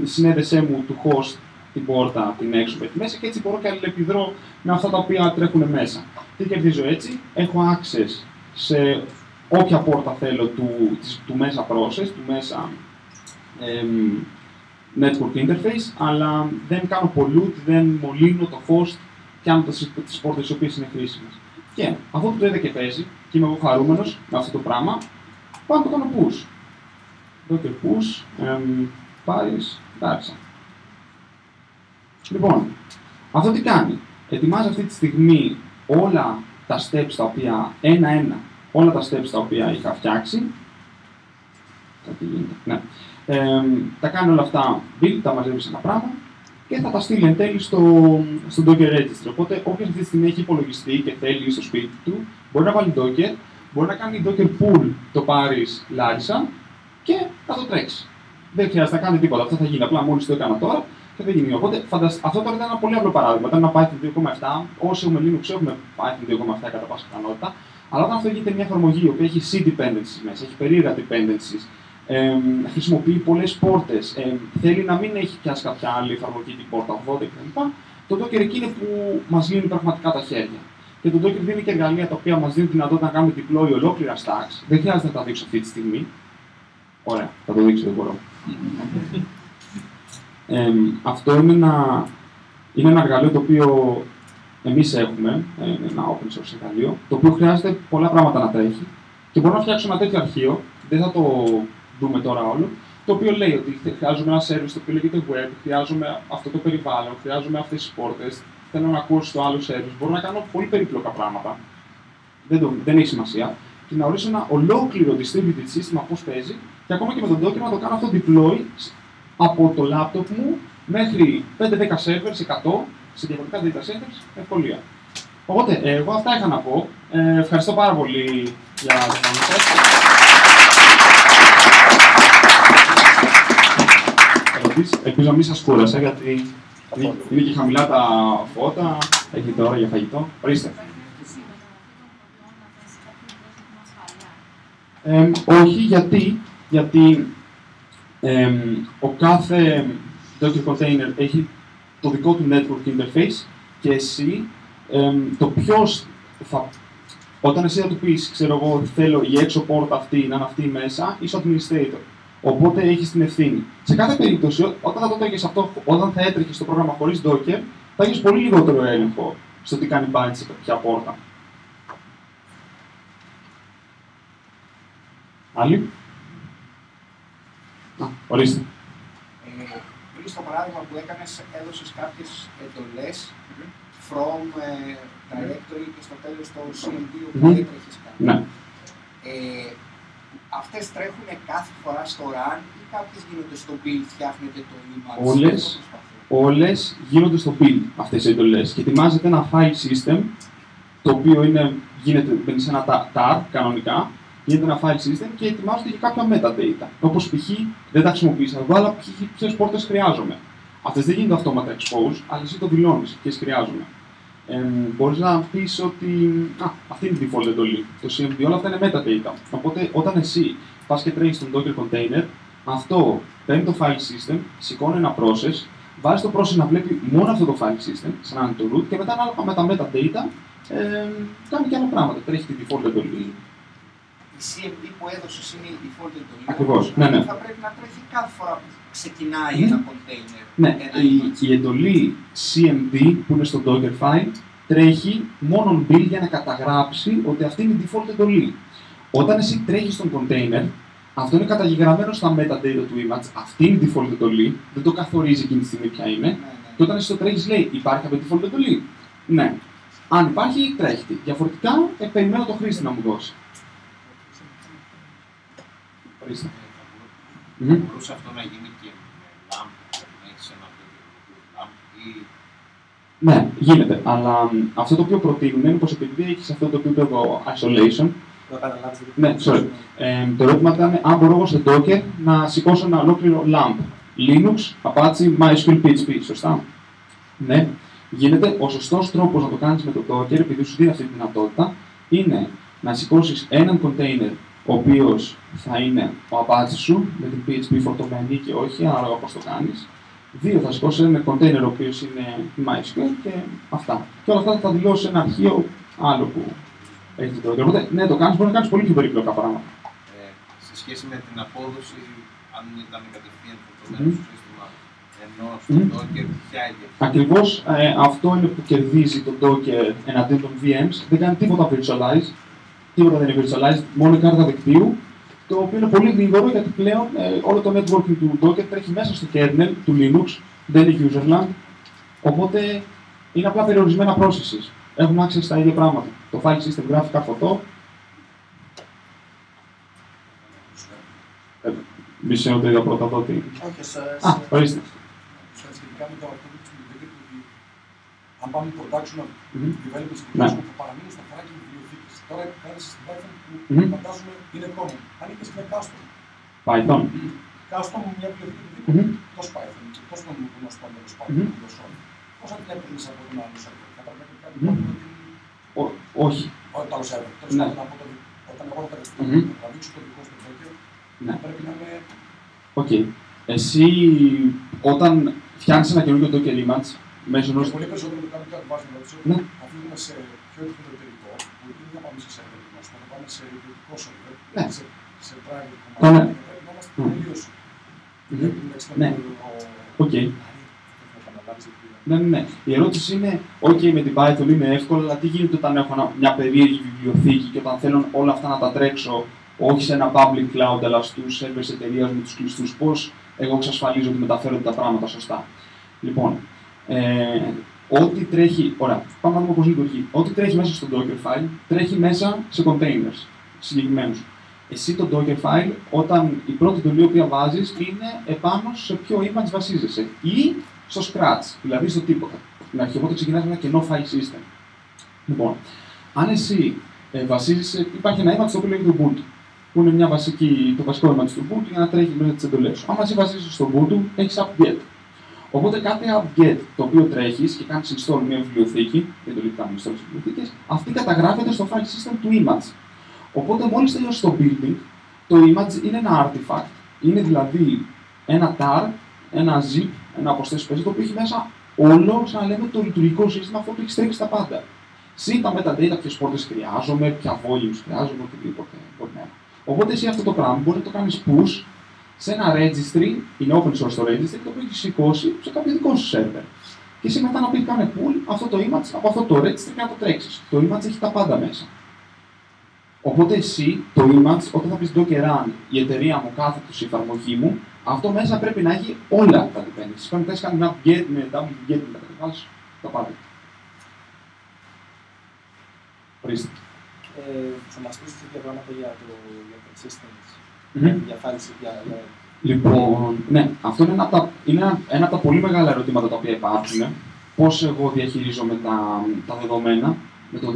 συνέδεσέ μου του host την πόρτα, την έξω από μέσα και έτσι μπορώ και αλληλεπιδρώ με αυτά τα οποία τρέχουν μέσα. Τι κερδίζω έτσι, έχω access σε όποια πόρτα θέλω του μέσα process, του μέσα network interface, αλλά δεν κάνω pollute, δεν μολύνω το host και άνω τις πόρτες οι οποίες είναι χρήσιμες. Και αυτό που το είδα και παίζει, και είμαι εγώ χαρούμενος με αυτό το πράγμα, πάω να το κάνω push. Docker push, πάρεις, εντάξει. Λοιπόν, αυτό τι κάνει, ετοιμάζει αυτή τη στιγμή όλα τα steps τα οποία, ένα-ένα, όλα τα steps τα οποία είχα φτιάξει. Κάτι γίνεται, ναι. Τα κάνει όλα αυτά, build, τα μαζεύει σε ένα πράγμα και θα τα στείλει εν τέλει στο Docker Registry. Οπότε, όποιος αυτή τη στιγμή έχει υπολογιστή και θέλει στο σπίτι του, μπορεί να βάλει Docker, μπορεί να κάνει Docker pull, το πάρεις Larissa και θα το τρέξει. Δεν χρειάζεται να κάνει τίποτα. Αυτό θα γίνει απλά μόλις το έκανα τώρα και δεν γίνει. Οπότε, αυτό τώρα ήταν ένα πολύ απλό παράδειγμα. Ήταν ένα Python 2.7. Όσοι έχουμε Linux έχουμε Python 2.7 κατά πάσα πιθανότητα. Αλλά όταν αυτό γίνεται μια εφαρμογή η οποία έχει C dependencies μέσα, έχει περίεργα dependencies, χρησιμοποιεί πολλές πόρτες, θέλει να μην έχει πιάσει κάποια άλλη εφαρμογή την πόρτα 80 κτλ. Το Docker εκεί είναι που μας λύνει πραγματικά τα χέρια. Και το Docker δίνει και εργαλεία τα οποία μας δίνουν τη δυνατότητα να κάνουμε deploy ολόκληρα stacks. Δεν χρειάζεται να τα δείξω αυτή τη στιγμή. Ωραία, θα το δείξω, δεν μπορώ. Αυτό είναι ένα εργαλείο το οποίο εμείς έχουμε, ένα open source εργαλείο, το οποίο χρειάζεται πολλά πράγματα να τρέχει και μπορώ να φτιάξω ένα τέτοιο αρχείο, δεν θα το δούμε τώρα όλο, το οποίο λέει ότι χρειάζομαι ένα service το οποίο λέγεται web, χρειάζομαι αυτό το περιβάλλον, χρειάζομαι αυτές τις πόρτες, θέλω να ακούω στο άλλο service, μπορώ να κάνω πολύ περίπλοκα πράγματα, δεν έχει σημασία, και να ορίσω ένα ολόκληρο distributed σύστημα πώς παίζει και ακόμα και με τον Docker να το κάνω αυτό deploy από το laptop μου μέχρι 5-10 servers, 100 σε διαφορετικά data centers με ευκολία. Οπότε, εγώ αυτά είχα να πω. Ευχαριστώ πάρα πολύ για την παρουσία σας. ερώτης. Ελπίζω να μην σας κούρασα, γιατί είναι και χαμηλά τα φώτα. Έχετε ώρα για φαγητό. Ορίστε. Όχι, γιατί ο κάθε Docker container έχει το δικό του network interface και εσύ το ποιος θα... Όταν εσύ θα του πεις, ξέρω εγώ, θέλω η έξω πόρτα αυτή να είναι αυτή μέσα, είσαι administrator. Οπότε έχεις την ευθύνη. Σε κάθε περίπτωση, όταν θα το τρέχεις αυτό, όταν θα έτρεχες το πρόγραμμα χωρίς Docker, θα έχεις πολύ λιγότερο έλεγχο στο τι κάνει bind σε ποια πόρτα. Άλλοι? Ορίστε. Πριν στο παράδειγμα που έκανες, έδωσες κάποιες εντολές from directory και στο τέλος το CMD όπου έτρεχες κάτι. Ναι. Αυτές τρέχουν κάθε φορά στο run ή κάποιες γίνονται στο build, φτιάχνετε το image? Όλες γίνονται στο build αυτές οι εντολές και ετοιμάζεται ένα file system το οποίο μπαίνει σε ένα tar κανονικά, γίνεται ένα file system και ετοιμάζονται και κάποια metadata. Όπως π.χ. δεν τα χρησιμοποιήσα εγώ, αλλά ποιες πόρτες χρειάζομαι. Αυτές δεν γίνονται αυτόματα expose, αλλά εσύ το δηλώνεις ποιες χρειάζομαι. Μπορείς να πεις ότι αυτή είναι η default εντολή. Το CMD, όλα αυτά είναι metadata. Οπότε όταν εσύ πας και τρέχεις στον Docker container, αυτό παίρνει το file system, σηκώνει ένα process, βάζει το process να βλέπει μόνο αυτό το file system, σαν να είναι το root, και μετά ανάλογα με τα metadata κάνει και άλλα πράγματα. Τρέχει τη default εντολή. Η CMD που έδωσες είναι η default εντολή. Ακριβώς, ναι. Θα πρέπει να τρέχει κάθε φορά που ξεκινάει ένα container. Ναι, η εντολή CMD που είναι στο Dockerfile τρέχει μόνο build για να καταγράψει ότι αυτή είναι η default εντολή. Όταν εσύ τρέχεις στον container, αυτό είναι καταγεγραμμένο στα metadata του image, αυτή είναι η default εντολή, δεν το καθορίζει εκείνη τη στιγμή ποια είναι. Ναι. Και όταν εσύ το τρέχεις, λέει υπάρχει από default εντολή. Ναι. Αν υπάρχει, τρέχει. Διαφορετικά, περιμένω το χρήστη να μου δώσει. Ορίστε. Μπορούσε αυτό να γίνει και με LAMP, να έχεις ένα τέτοιο LAMP ή... Ναι, γίνεται, αλλά αυτό το οποίο προτείνουν είναι πως επειδή έχεις αυτό το επίπεδο isolation. Ναι, sorry. Το ερώτημα ήταν αν μπορώ εγώ σε Docker να σηκώσω ένα ολόκληρο LAMP. Linux, Apache, MySQL, PHP, σωστά. Ναι, γίνεται. Ο σωστός τρόπος να το κάνεις με το Docker, επειδή σου δίνει αυτή τη δυνατότητα, είναι να σηκώσεις έναν container ο οποίος θα είναι ο Apache σου, με την PHP φορτωμένη και όχι, ανάλογα πώς το κάνεις. Δύο, θα σηκώσεις ένα container ο οποίος είναι MySQL και αυτά. Και όλα αυτά θα δηλώσει ένα αρχείο άλλο που έχει το Docker. Οπότε, ναι, το κάνεις, μπορεί να κάνεις πολύ πιο περίπλοκα πράγματα. Σε σχέση με την απόδοση, αν ήταν κατευθείαν φορτωμένο στο σύστημα, ενώ στο Docker, ποια είναι? Ακριβώς αυτό είναι που κερδίζει το Docker εναντίον των VMs. Δεν κάνει τίποτα virtualize. Τίποτα δεν είναι virtualized, μόνο η κάρτα δικτύου, το οποίο είναι πολύ γρήγορο γιατί πλέον όλο το networking του Docker τρέχει μέσα στο kernel του Linux, δεν είναι userland, οπότε είναι απλά περιορισμένα processes. Έχουν access στα ίδια πράγματα. Το file system γράφει φωτό. Μισό το είδα πρώτα τότε. Ορίστε. Σχετικά με το αυτό που είπατε, ότι αν πάμε production developers και θα παραμείνουν στα χαράκια βιβλιοθήκες. Τώρα κάνεις στην Python που φαντάζομαι είναι common. Αν είχες με custom. Python. Custom μια βιβλιοθήκη που δείχνει τόσο Python και τόσο τον γνωστό με τους Python γλωσσών. Πώς θα την έπαιρνες από τον άλλο server? Θα πρέπει κάτι όχι. Όχι το άλλο server. Όταν εγώ θα δείξω το δικό στο Docker, πρέπει να είναι... Οκ. Εσύ όταν φτιάχνεις ένα καινούργιο Docker image, μέσω ενός... Πολύ περισσότερο με κάνει κάτι βάζουμε, θα φύγουμε σε πιο επίπεδο εταιρικό, που δεν θα πάμε σε server γνώστο, θα πάμε σε ιδιωτικό server, σε private κομμάτι, πρέπει να είμαστε τελείως. Ναι. Οκ. Ναι. Η ερώτηση είναι, OK, με την Python είναι εύκολο, αλλά τι γίνεται όταν έχω μια περίεργη βιβλιοθήκη και όταν θέλω όλα αυτά να τα τρέξω, όχι σε ένα public cloud, αλλά στους servers εταιρείας με τους κλειστούς, πώς εγώ εξασφαλίζω ότι μεταφέρονται τα πράγματα σωστά. Λοιπόν, ό,τι τρέχει, ωραία, πάμε να δούμε πώς λειτουργεί. Ό,τι τρέχει μέσα στο Dockerfile, τρέχει μέσα σε containers συγκεκριμένους. Εσύ το Dockerfile, όταν η πρώτη εντολή που βάζεις είναι επάνω σε ποιο image βασίζεσαι ή στο scratch, δηλαδή στο τίποτα. Στην αρχή, οπότε ξεκινάς με ένα κενό file system. Λοιπόν, αν εσύ βασίζεσαι, υπάρχει ένα image το οποίο λέγεται Ubuntu. που είναι το βασικό image του boot για να τρέχει μέσα τις εντολές σου. Άμα εσύ βασίζεσαι στο boot του, έχεις apt-get. Οπότε κάθε apt-get το οποίο τρέχεις και κάνεις install μια βιβλιοθήκη, δεν το λέει κάνουμε install στις βιβλιοθήκες, αυτή καταγράφεται στο file system του image. Οπότε μόλις τελειώσει το building, το image είναι ένα artifact, είναι δηλαδή ένα tar, ένα zip, ένα αποστέσιο πεζό, το οποίο έχει μέσα όλο, σαν να λέμε, το λειτουργικό σύστημα, αυτό που έχει στρέψει τα πάντα. Συν τα metadata, ποιες πόρτες χρειάζομαι, ποια volumes χρειάζομαι, οτιδήποτε μπορεί να είναι. Οπότε εσύ αυτό το πράγμα μπορεί να το κάνεις push σε ένα registry, είναι open source το registry, το οποίο έχει σηκώσει σε κάποιο δικό σου server. Και εσύ μετά να πει κάνε pull αυτό το image από αυτό το registry και να το τρέξεις. Το image έχει τα πάντα μέσα. Οπότε εσύ το image, όταν θα πεις Docker run, η εταιρεία μου κάθεται η εφαρμογή μου, αυτό μέσα πρέπει να έχει όλα τα dependencies. Πρέπει να κάνει ένα get με wget με τα κατεβάσεις, τα πάντα. Ορίστε. Θα μας πεις δύο πράγματα για το systems, διαφάνιση για... Λοιπόν, ναι, αυτό είναι ένα από τα πολύ μεγάλα ερωτήματα τα οποία υπάρχουν. Πώς εγώ διαχειρίζομαι τα δεδομένα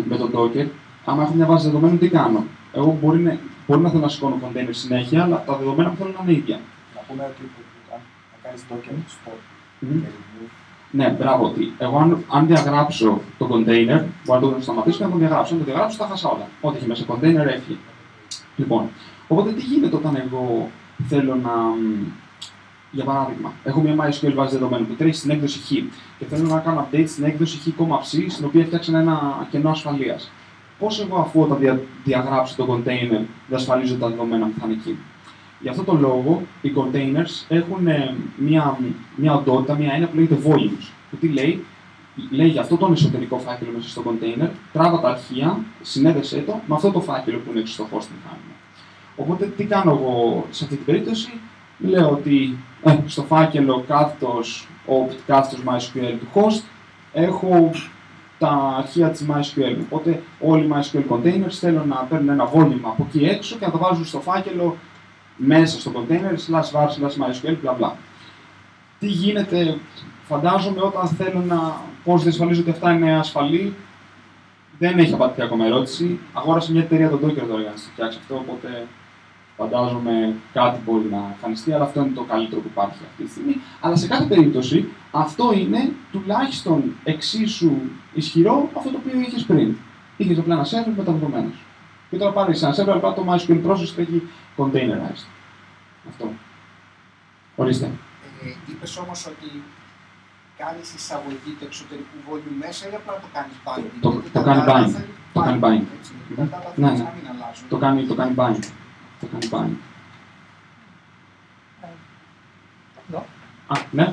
με το Docker. Άμα έχω μια βάση δεδομένων, τι κάνω. Εγώ μπορεί να θέλω να σηκώνω container συνέχεια, αλλά τα δεδομένα μου θέλω να είναι ίδια. Να πούμε ότι αν κάνεις Docker στο Ναι, μπράβο. Εγώ αν διαγράψω το container, μπορώ να το σταματήσω και να το διαγράψω. Αν το διαγράψω, τα χάσα όλα. Ό,τι έχει μέσα container έφυγε. Λοιπόν, οπότε τι γίνεται όταν εγώ θέλω να. Για παράδειγμα, έχω μια MySQL βάση δεδομένων που τρέχει στην έκδοση Χ και θέλω να κάνω update στην έκδοση Χ,ψ, στην οποία φτιάξω ένα κενό ασφαλείας. Πώς εγώ, αφού όταν διαγράψω το container, διασφαλίζω τα δεδομένα που θα είναι εκεί. Γι' αυτό τον λόγο, οι containers έχουν μια οντότητα, μια έννοια που λέγεται volumes. Που τι λέει, λέει για αυτό τον εσωτερικό φάκελο μέσα στο container, τράβα τα αρχεία, συνέδεσέ το με αυτό το φάκελο που είναι έξω στο hosting μηχάνημα. Οπότε τι κάνω εγώ σε αυτή την περίπτωση, λέω ότι στο φάκελο κάθετος opt κάθετος MySQL του host έχω τα αρχεία της MySQL. Οπότε όλοι οι MySQL containers θέλω να παίρνουν ένα volume από εκεί έξω και να το βάζουν στο φάκελο μέσα στο container, /var/MySQL, bla bla. Τι γίνεται, φαντάζομαι, όταν θέλω να πώς διασφαλίζω ότι αυτά είναι ασφαλή, δεν έχει απαντηθεί ακόμα ερώτηση. Αγόρασε μια εταιρεία το Docker τώρα για να φτιάξει αυτό, οπότε φαντάζομαι κάτι μπορεί να εμφανιστεί, αλλά αυτό είναι το καλύτερο που υπάρχει αυτή τη στιγμή. Αλλά σε κάθε περίπτωση, αυτό είναι τουλάχιστον εξίσου ισχυρό αυτό το οποίο είχες πριν. Είχες απλά ένα server με τα δεδομένα σου. Και τώρα πάρεις ένα server, απλά το MySQL process έχει containerized. Αυτό. Ορίστε. Είπες όμως ότι κάνεις εισαγωγή του εξωτερικού volume μέσα ή απλά το κάνεις bind. Το κάνει bind. Το κάνει bind. Ναι, ναι. Το κάνει bind. Το κάνει bind. Εδώ. Α, ναι.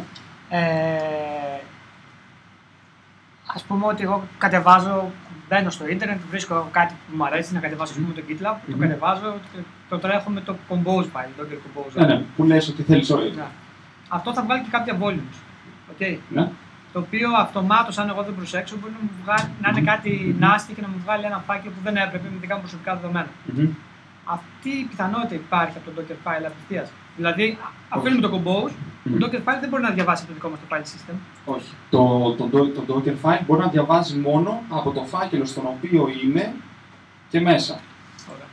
Ας πούμε ότι εγώ κατεβάζω, μπαίνω στο ίντερνετ, βρίσκω κάτι που μου αρέσει να κατεβάσω, το GitLab, το κατεβάζω και το τρέχω με το compose file, το Docker compose. Ναι, που λες ότι θέλεις όλοι. Ναι. Αυτό θα βγάλει και κάποια volumes. Okay. Ναι. Το οποίο αυτομάτως, αν εγώ δεν προσέξω, μπορεί να μου βγάλει, να είναι κάτι nasty και να μου βγάλει ένα φάκελο που δεν έπρεπε με δικά μου προσωπικά δεδομένα. Αυτή η πιθανότητα υπάρχει από το Docker file απευθείας. Δηλαδή, αφήνουμε το compose, το Docker file δεν μπορεί να διαβάσει το δικό μας το file system. Όχι. Το Docker file μπορεί να διαβάζει μόνο από το φάκελο στον οποίο είναι και μέσα. Ωραία.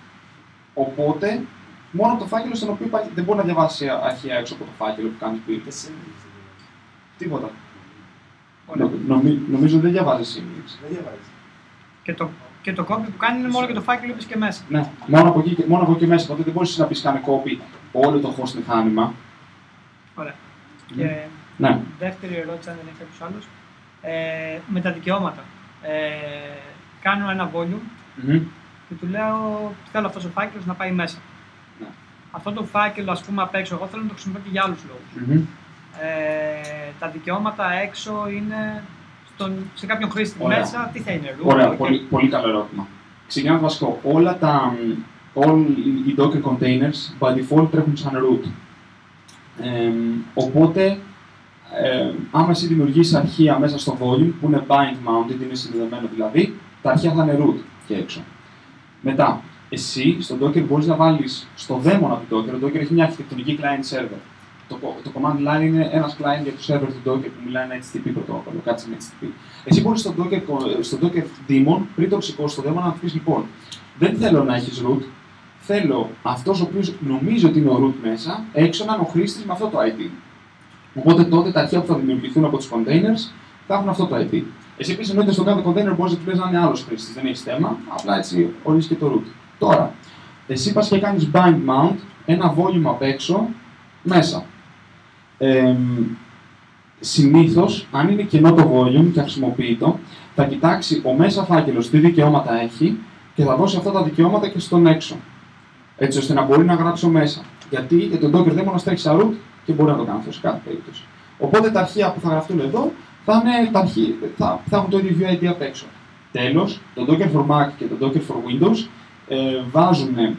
Οπότε, μόνο το φάκελο στον οποίο υπάρχει, δεν μπορεί να διαβάσει αρχεία έξω από το φάκελο που κάνει build. Τίποτα. Νομίζω δεν διαβάζει σύμβουλες. Δεν διαβάζει. Και το copy που κάνει είναι μόνο και το φάκελο που και μέσα. Ναι, μόνο από εκεί και μέσα. Οπότε δεν μπορείς να πεις κάνε copy όλο το host μηχάνημα. Ωραία. Και ναι. Δεύτερη ερώτηση, αν δεν έχει κάποιος άλλος. Με τα δικαιώματα. Κάνω ένα volume και του λέω θέλω αυτός ο φάκελος να πάει μέσα. Ναι. Αυτό το φάκελο, ας πούμε, απ' έξω, εγώ θέλω να το χρησιμοποιώ και για άλλους λόγους. Τα δικαιώματα έξω είναι σε κάποιον χρήστη. Ωραία. Μέσα, τι θα είναι, root. Ωραία, πολύ καλό ερώτημα. Ξεκινάμε το βασικό. Όλοι οι Docker containers by default τρέχουν σαν root. Οπότε, άμα εσύ δημιουργήσεις αρχεία μέσα στο volume, που είναι bind mounted, είναι συνδεδεμένο δηλαδή, τα αρχεία θα είναι root και έξω. Μετά, εσύ στο Docker μπορείς να βάλεις στο δαίμονα του Docker, το Docker έχει μια αρχιτεκτονική client-server. Το command line είναι ένας client για το server του Docker που μιλάει ένα HTTP πρωτόκολλο, κάτι σαν HTTP. Εσύ μπορείς στο Docker daemon, πριν το σηκώσεις στο δαίμονα, να του πεις λοιπόν, δεν θέλω να έχεις root, θέλω αυτός ο οποίος νομίζει ότι είναι ο root μέσα, έξω να είναι ο χρήστης με αυτό το ID. Οπότε τότε τα αρχεία που θα δημιουργηθούν από τους containers θα έχουν αυτό το ID. Εσύ επίσης εννοείται στο κάθε container μπορείς να του λες να είναι άλλος χρήστης, δεν έχει θέμα, απλά έτσι ορίζει και το root. Τώρα, εσύ πας και κάνεις bind mount, ένα volume απ' έξω, μέσα. Συνήθως, αν είναι κενό το volume και αχρησιμοποιείτο, θα κοιτάξει ο μέσα φάκελος τι δικαιώματα έχει και θα δώσει αυτά τα δικαιώματα και στον έξω. Έτσι ώστε να μπορεί να γράψω μέσα. Γιατί για τον Docker δεν μπορεί να τρέχει σαν root και μπορεί να το κάνει αυτό σε κάθε περίπτωση. Οπότε τα αρχεία που θα γραφτούν εδώ θα, είναι θα έχουν το ίδιο UID απ' έξω. Τέλος, το Docker for Mac και το Docker for Windows βάζουν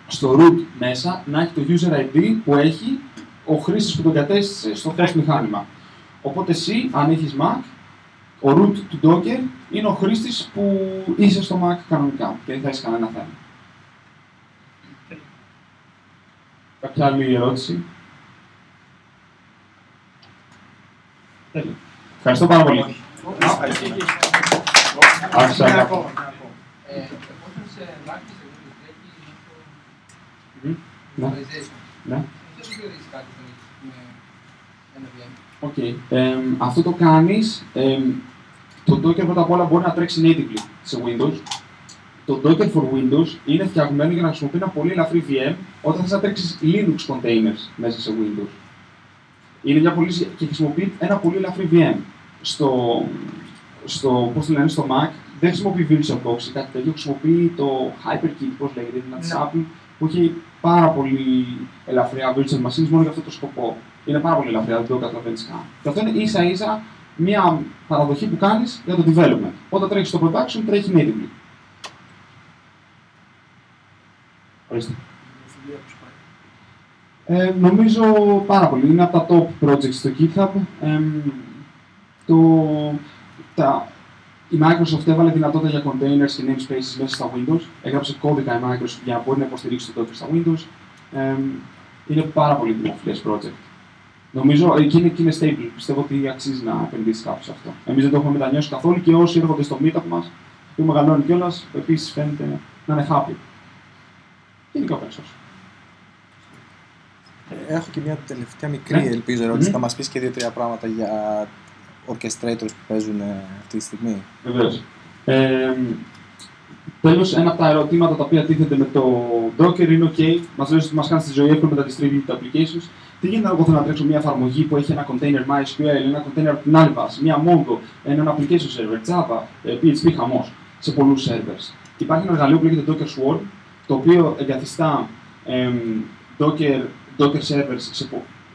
στο root μέσα να έχει το user ID που έχει ο χρήστης που τον κατέστησε στο host μηχάνημα. Οπότε εσύ, αν έχεις Mac, ο root του Docker είναι ο χρήστης που είσαι στο Mac κανονικά και δεν θα έχεις κανένα θέμα. Κάποια άλλη ερώτηση? Τέλεια. Ευχαριστώ πάρα πολύ. Άκουσα. Ναι. Αυτό το κάνεις. Το Docker πρώτα απ' όλα μπορεί να τρέξει natively σε Windows. Το Docker for Windows είναι φτιαγμένο για να χρησιμοποιεί ένα πολύ ελαφρύ VM όταν θες να τρέξεις Linux containers μέσα σε Windows. Είναι μια πολύ... και χρησιμοποιεί ένα πολύ ελαφρύ VM. Πώς το λένε, στο Mac δεν χρησιμοποιεί VirtualBox ή κάτι τέτοιο, χρησιμοποιεί το HyperKit, πώς λέγεται, δηλαδή της Apple, που έχει πάρα πολύ ελαφριά virtual machines μόνο για αυτό το σκοπό. Είναι πάρα πολύ ελαφριά, δεν το καταλαβαίνεις καν. Και αυτό είναι ίσα-ίσα μια παραδοχή που κάνεις για το development. Όταν τρέχει στο production, τρέχει natively. Ορίστε. Νομίζω πάρα πολύ. Είναι από τα top projects στο GitHub. Η Microsoft έβαλε δυνατότητα για containers και namespaces μέσα στα Windows. Έγραψε κώδικα η Microsoft για να μπορεί να υποστηρίξει το Docker στα Windows. Είναι πάρα πολύ δημοφιλές project. Νομίζω εκεί είναι stable. Πιστεύω ότι αξίζει να επενδύσει κάποιος σε αυτό. Εμείς δεν το έχουμε μετανιώσει καθόλου και όσοι έρχονται στο meetup μας, που μεγαλώνει κιόλας, επίσης φαίνεται να είναι happy. Και είναι και open source. Έχω και μια τελευταία μικρή ελπίζω ερώτηση. Θα μας πεις και 2-3 πράγματα για orchestrators που παίζουν αυτή τη στιγμή. Βεβαίως. Τέλος, ένα από τα ερωτήματα τα οποία τίθενται με το Docker είναι OK, μας λες ότι μας κάνει τη ζωή εύκολη με τα distributed applications. Τι γίνεται αν εγώ θέλω να τρέξω μια εφαρμογή που έχει ένα container MySQL, ένα container από την άλλη βάση, μια Mongo, ένα application server, Java, PHP, χαμός, σε πολλούς servers. Υπάρχει ένα εργαλείο που λέγεται Docker Swarm, το οποίο εγκαθιστά Docker servers,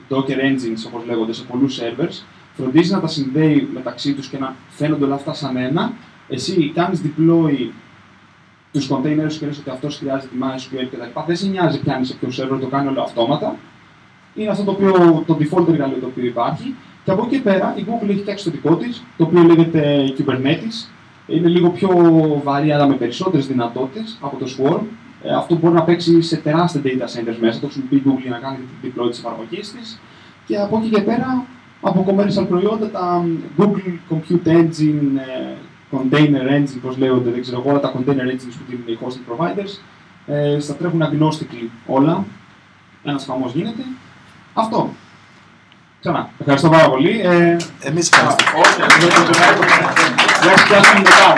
Docker engines όπως λέγονται, σε πολλούς servers, φροντίζει να τα συνδέει μεταξύ τους και να φαίνονται όλα αυτά σαν ένα. Εσύ κάνεις deploy τους containers και λες ότι αυτός χρειάζεται MySQL κτλ. Δεν σε νοιάζει ποια είναι σε ποιο server, το κάνει όλο αυτόματα. Είναι αυτό το default εργαλείο το οποίο υπάρχει. Και από εκεί και πέρα η Google έχει φτιάξει το δικό της, το οποίο λέγεται Kubernetes. Είναι λίγο πιο βαρύ, αλλά με περισσότερες δυνατότητες από το Swarm. Αυτό μπορεί να παίξει σε τεράστια data centers μέσα. Το χρησιμοποιεί η Google για να κάνει την deploy της εφαρμογής της. Και από εκεί και πέρα, από commercial προϊόντα, τα Google Compute Engine, Container Engine, πώς λέγονται, δεν ξέρω εγώ, όλα τα Container Engines που δίνουν οι hosting providers, στα τρέχουν agnostically όλα. Ένας χαμός γίνεται. Αυτό. Ξανά. Ευχαριστώ πάρα πολύ. Εμείς ευχαριστούμε. Όχι, δεν πιάσουμε μετά.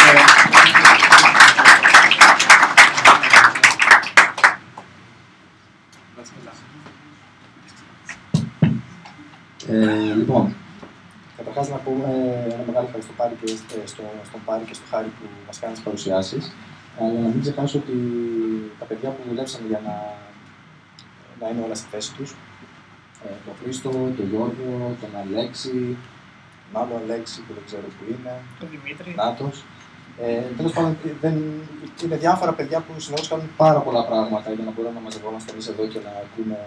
Λοιπόν, καταρχάς να πούμε ένα μεγάλο ευχαριστώ πάλι και στον Πάρη και στο Χάρη που μας κάνει τις παρουσιάσεις. Αλλά να μην ξεχάσω ότι τα παιδιά που δουλέψαν για να είναι όλα στη θέση τους, τον Χρήστο, τον Γιώργο, τον Αλέξη, τον άλλο Αλέξη που δεν ξέρω που είναι, τον Δημήτρη. Νάτος. Τέλος πάντων, είναι διάφορα παιδιά που συνεχώς κάνουν πάρα πολλά πράγματα για να μπορούμε να μαζευόμαστε εμείς εδώ και να ακούμε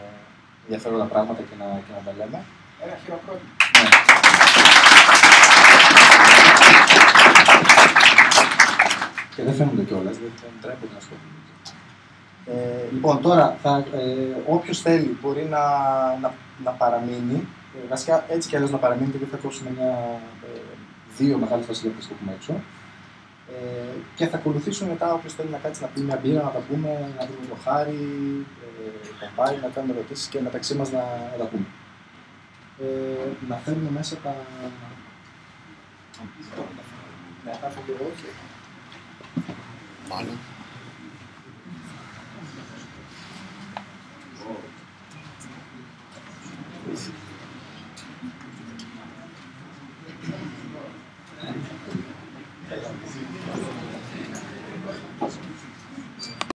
ενδιαφέροντα πράγματα και να τα λέμε. Ένα χειροκρότημα. Ναι. Και δεν φαίνονται κιόλας, δεν τρέπονται να σχολούν. Λοιπόν, τώρα, όποιος θέλει μπορεί να παραμείνει, βασικά έτσι κι αλλιώς να παραμείνει, γιατί θα κόψουμε δύο μεγάλες βασιλεύτες που έχουμε έξω. Και θα ακολουθήσουν μετά όποιος θέλει να κάτσει να πει μια μπύρα, να τα πούμε, να δούμε το Χάρη, τον Πάρη, να κάνουμε ερωτήσεις και μεταξύ μας να τα πούμε. Να φέρουμε μέσα τα... Να τα πω και εγώ. Μάλλον.